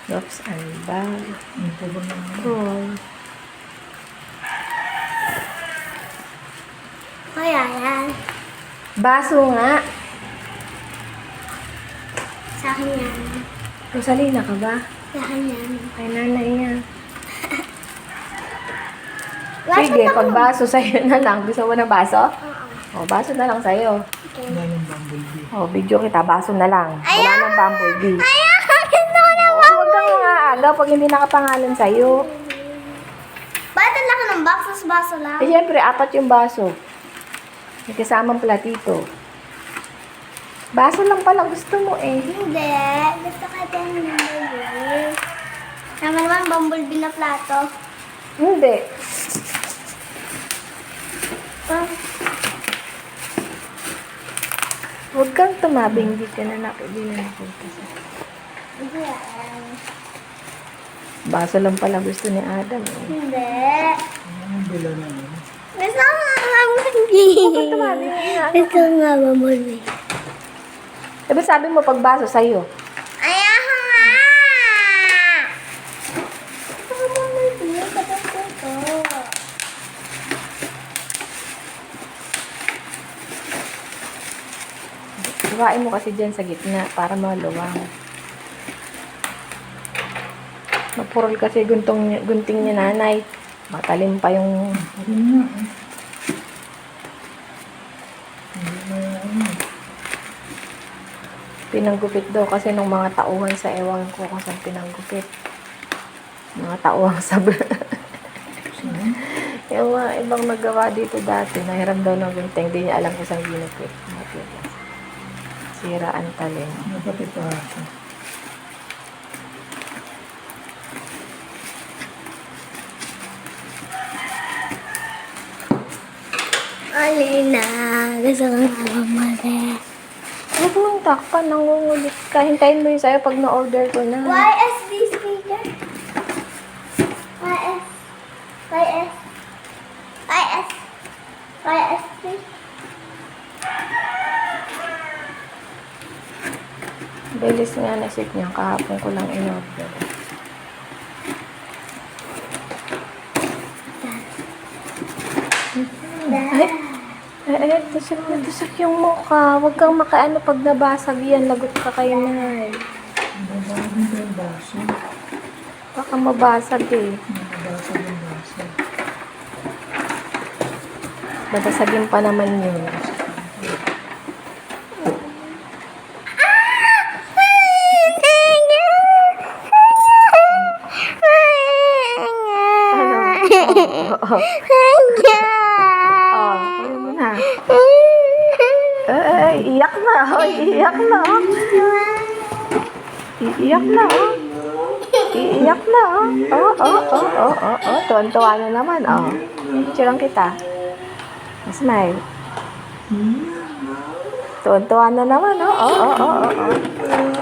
Gloves and bag. Oh. Kaya yan. Baso nga. Sa akin yan. Rosalina ka ba? Sa akin yan. Kay nanay niya. Baso Sige, na pag ako. baso sa'yo na lang. Gusto mo na baso? Oo. O, baso na lang sa'yo. Okay. O, video kita. Baso na lang. Wala Ayaw! nang bumblebee. Ayaw! Gusto ko na O, huwag kang maaagaw pag hindi nakapangalan sa'yo. Ba't ang laki ng box? Tapos baso lang? Eh, syempre, 4 yung baso. May kasamang platito. Baso lang pala gusto mo eh. Hindi. Gusto ka din ng bumblebee. Naman naman bumblebee na plato. Hindi. Huwag kang tumabing. Hindi ka na napunta sa... Hindi. Baso lang pala gusto ni Adam eh. Hindi. Gusto ko nga bumblebee. Huwag kang tumabing. Gusto ko nga bumblebee. Diba sabi mo pag baso sa'yo? Ayaw ko nga! Gusto ko bumblebee. Tapos ito. Iwain mo kasi dyan sa gitna para maluwang. Mapurol kasi gunting ni nanay. Matalim pa yung... Pinanggupit daw kasi ng mga tauhan sa ewan ko kung saan pinanggupit. Mga tauhan sa... Yung mga ibang nagawa dito dati, nahiram daw ng gunting, di niya alam kung saan ginupit. Sira ang talim. Alina, gusto ko nga bumblebee. Huwag mong takpan, nangungulit ka. Hintayin mo yun sa'yo pag na-order ko na. YSD speaker. YS. YS. YS. YSD. Bilis nga na-ship niya. Kahapon ko lang in-order. Tusak yung mukha. Huwag kang makaano pag nabasag yan. Lagot ka kay Nay. Baka mabasag eh. Babasagin pa naman yun. Oh, kunin mo na. Iyak na. Oh, iiyak na. Oh. Iiyak na. Oh. Iiyak na. Oh. Tuwan-tuwa na naman. Oh. Picturean kita. Smile. Tuwan-tuwa na naman. Oh.